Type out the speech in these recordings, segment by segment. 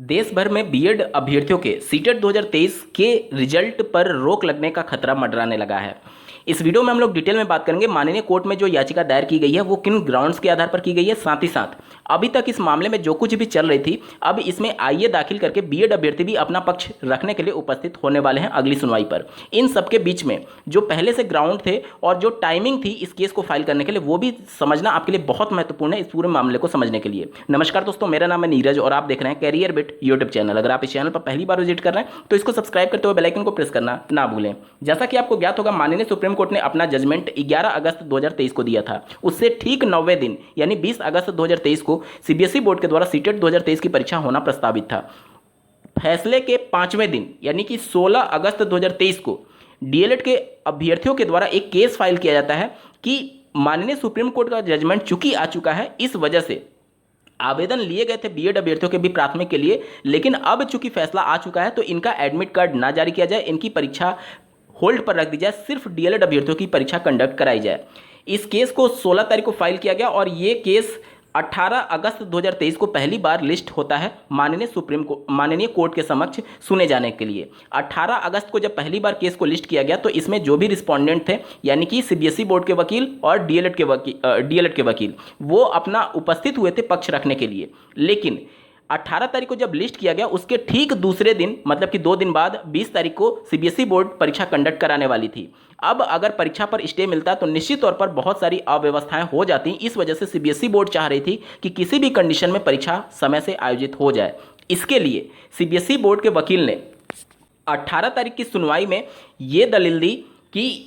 देश भर में बीएड अभ्यर्थियों के सीटेट 2023 के रिजल्ट पर रोक लगने का खतरा मंडराने लगा है। इस वीडियो में हम लोग डिटेल में बात करेंगे माननीय कोर्ट में जो याचिका दायर की गई है वो किन ग्राउंड्स के आधार पर की गई है, साथ ही साथ अभी तक इस मामले में जो कुछ भी चल रही थी अब इसमें आईए दाखिल करके बीएड अभ्यर्थी भी अपना पक्ष रखने के लिए उपस्थित होने वाले हैं अगली सुनवाई पर। इन सबके बीच में जो पहले से ग्राउंड थे और जो टाइमिंग थी इस केस को फाइल करने के लिए वो भी समझना आपके लिए बहुत महत्वपूर्ण है इस पूरे मामले को समझने के लिए। नमस्कार दोस्तों, मेरा नाम है नीरज और आप देख रहे हैं कैरियर बिट यूट्यूब चैनल। अगर आप इस चैनल पर पहली बार विजिट कर रहे हैं तो इसको सब्सक्राइब करते हुए बेल आइकन को प्रेस करना ना भूलें। जैसा कि आपको ज्ञात होगा, माननीय सुप्रीम कोर्ट ने अपना जजमेंट 11 अगस्त 2023 को दिया था। उससे ठीक 90वें दिन यानी 20 अगस्त 2023 को सीबीएसई बोर्ड के द्वारा सीटेट 2023 की परीक्षा होना प्रस्तावित था। फैसले के 5वें दिन यानी कि 16 अगस्त 2023 को डीएलएड के अभ्यर्थियों के द्वारा एक केस फाइल किया जाता है कि माननीय सुप्रीम कोर्ट का जजमेंट चूंकि आ चुका है, इस वजह से आवेदन लिए गए थे बीएड अभ्यर्थियों के भी प्राथमिक के लिए, लेकिन अब चूंकि फैसला आ चुका है तो इनका एडमिट कार्ड ना जारी किया जाए, इनकी परीक्षा होल्ड पर रख दी जाए, सिर्फ डीएलएड अभ्यर्थियों की परीक्षा कंडक्ट कराई जाए। इस केस को 16 तारीख को फाइल किया गया और ये केस 18 अगस्त 2023 को पहली बार लिस्ट होता है माननीय कोर्ट के समक्ष सुने जाने के लिए। 18 अगस्त को जब पहली बार केस को लिस्ट किया गया तो इसमें जो भी रिस्पोंडेंट थे यानी कि सीबीएसई बोर्ड के वकील और डीएलएड के वकील वो अपना उपस्थित हुए थे पक्ष रखने के लिए। लेकिन 18 तारीख को जब लिस्ट किया गया उसके ठीक दूसरे दिन मतलब कि 2 दिन बाद 20 तारीख को सीबीएसई बोर्ड परीक्षा कंडक्ट कराने वाली थी। अब अगर परीक्षा पर स्टे मिलता तो निश्चित तौर पर बहुत सारी अव्यवस्थाएं हो जाती। इस वजह से सीबीएसई बोर्ड चाह रही थी कि किसी भी कंडीशन में परीक्षा समय से आयोजित हो जाए। इसके लिए सीबीएसई बोर्ड के वकील ने 18 तारीख की सुनवाई में ये दलील दी कि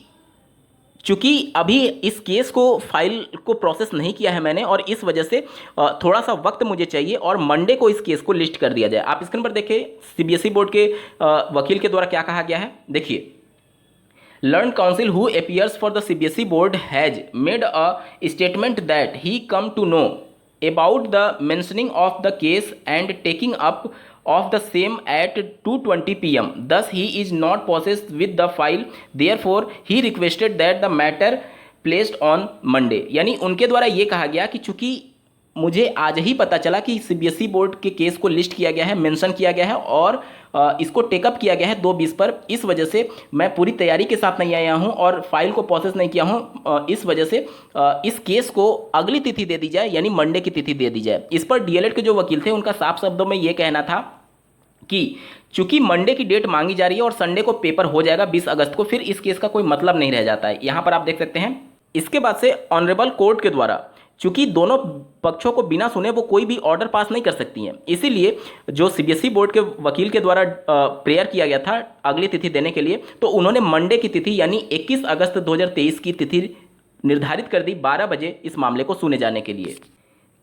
चूंकि अभी इस केस को फाइल को प्रोसेस नहीं किया है मैंने और इस वजह से थोड़ा सा वक्त मुझे चाहिए और मंडे को इस केस को लिस्ट कर दिया जाए। आप स्क्रीन पर देखिए सीबीएसई बोर्ड के वकील के द्वारा क्या कहा गया है। देखिए, Learned counsel who appears for the CBSE board has made a statement that he come to know about the mentioning of the case and taking up of the same at 2:20 p.m. Thus, he is not possessed with the file. Therefore, he requested that the matter placed on Monday. यानी उनके द्वारा ये कहा गया कि चूंकि मुझे आज ही पता चला कि सीबीएसई बोर्ड के केस को लिस्ट किया गया है, मेंशन किया गया है और इसको टेकअप किया गया है 2:20 पर। इस वजह से मैं पूरी तैयारी के साथ नहीं आया हूं और फाइल को प्रोसेस नहीं किया हूं। इस वजह से इस केस को अगली तिथि दे दी जाए यानी मंडे की तिथि दे दी जाए। इस पर डीएलएड के जो वकील थे उनका साफ शब्दों में ये कहना था कि चूंकि मंडे की डेट मांगी जा रही है और संडे को पेपर हो जाएगा 20 अगस्त को, फिर इस केस का कोई मतलब नहीं रह जाता है। यहाँ पर आप देख सकते हैं। इसके बाद से ऑनरेबल कोर्ट के द्वारा चूंकि दोनों पक्षों को बिना सुने वो कोई भी ऑर्डर पास नहीं कर सकती हैं, इसीलिए जो सीबीएसई बोर्ड के वकील के द्वारा प्रेयर किया गया था अगली तिथि देने के लिए, तो उन्होंने मंडे की तिथि यानी 21 अगस्त 2023 की तिथि निर्धारित कर दी 12 बजे इस मामले को सुने जाने के लिए।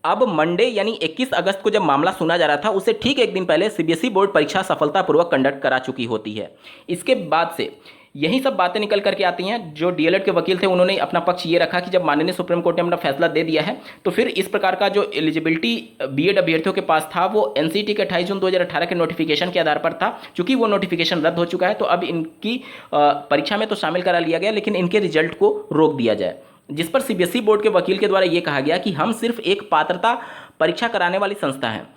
अब मंडे यानी 21 अगस्त को जब मामला सुना जा रहा था उससे ठीक एक दिन पहले सीबीएसई बोर्ड परीक्षा सफलतापूर्वक कंडक्ट करा चुकी होती है। इसके बाद से यही सब बातें निकल करके आती हैं। जो डीएलएड के वकील थे उन्होंने अपना पक्ष ये रखा कि जब माननीय सुप्रीम कोर्ट ने अपना फैसला दे दिया है तो फिर इस प्रकार का जो एलिजिबिलिटी बीएड अभ्यर्थियों के पास था वो एनसीटी के 28 जून 2018 के नोटिफिकेशन के आधार पर था। चूंकि वो नोटिफिकेशन रद्द हो चुका है तो अब इनकी परीक्षा में तो शामिल करा लिया गया लेकिन इनके रिजल्ट को रोक दिया जाए, जिस पर सीबीएसई बोर्ड के वकील के द्वारा ये कहा गया कि हम सिर्फ एक पात्रता परीक्षा कराने वाली संस्था हैं।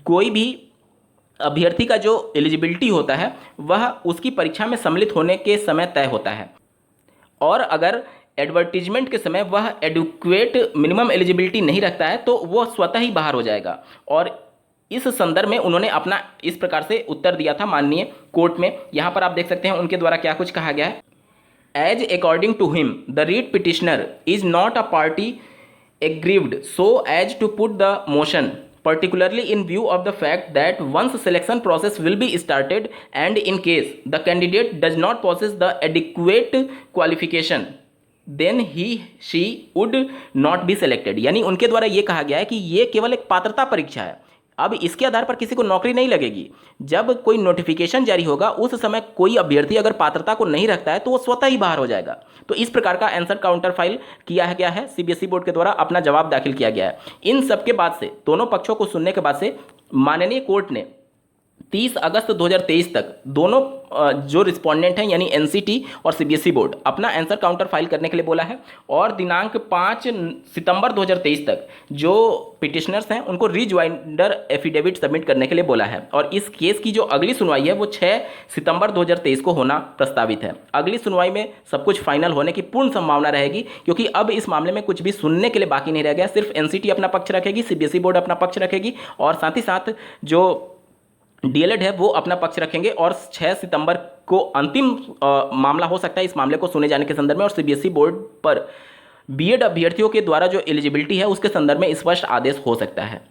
कोई भी अभ्यर्थी का जो एलिजिबिलिटी होता है वह उसकी परीक्षा में सम्मिलित होने के समय तय होता है और अगर एडवर्टीजमेंट के समय वह एडुक्वेट मिनिमम एलिजिबिलिटी नहीं रखता है तो वह स्वतः ही बाहर हो जाएगा। और इस संदर्भ में उन्होंने अपना इस प्रकार से उत्तर दिया था माननीय कोर्ट में। यहाँ पर आप देख सकते हैं उनके द्वारा क्या कुछ कहा गया है। As according to him, the writ petitioner is not a party aggrieved so as to put the motion, particularly in view of the fact that once selection process will be started and in case the candidate does not possess the adequate qualification, then she would not be selected। यानी उनके द्वारा ये कहा गया है कि ये केवल एक पात्रता परीक्षा है, अब इसके आधार पर किसी को नौकरी नहीं लगेगी। जब कोई नोटिफिकेशन जारी होगा उस समय कोई अभ्यर्थी अगर पात्रता को नहीं रखता है तो वो स्वतः ही बाहर हो जाएगा। तो इस प्रकार का आंसर काउंटर फाइल किया गया है, सीबीएसई बोर्ड के द्वारा अपना जवाब दाखिल किया गया है। इन सब के बाद से दोनों पक्षों को सुनने के बाद से माननीय कोर्ट ने 30 अगस्त 2023 तक दोनों जो रिस्पोंडेंट हैं यानी एनसीटी और सीबीएसई बोर्ड अपना आंसर काउंटर फाइल करने के लिए बोला है, और दिनांक 5 सितंबर 2023 तक जो पिटिशनर्स हैं उनको रीज्वाइंडर एफिडेविट सबमिट करने के लिए बोला है। और इस केस की जो अगली सुनवाई है वो 6 सितंबर 2023 को होना प्रस्तावित है। अगली सुनवाई में सब कुछ फाइनल होने की पूर्ण संभावना रहेगी, क्योंकि अब इस मामले में कुछ भी सुनने के लिए बाकी नहीं रह गया। सिर्फ एनसीटी अपना पक्ष रखेगी, सीबीएसई बोर्ड अपना पक्ष रखेगी, और साथ ही साथ जो डीएलएड है वो अपना पक्ष रखेंगे, और 6 सितंबर को अंतिम मामला हो सकता है इस मामले को सुने जाने के संदर्भ में। और सीबीएसई बोर्ड पर बीएड अभ्यर्थियों के द्वारा जो एलिजिबिलिटी है उसके संदर्भ में स्पष्ट आदेश हो सकता है।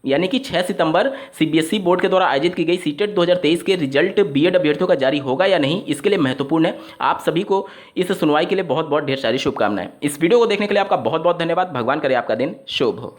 यानी कि 6 सितंबर सीबीएसई बोर्ड के द्वारा आयोजित की गई सीटेट 2023 के रिजल्ट बीएड अभ्यर्थियों का जारी होगा या नहीं, इसके लिए महत्वपूर्ण है। आप सभी को इस सुनवाई के लिए बहुत बहुत ढेर सारी शुभकामनाएं। इस वीडियो को देखने के लिए आपका बहुत बहुत धन्यवाद। भगवान करे आपका दिन शुभ हो।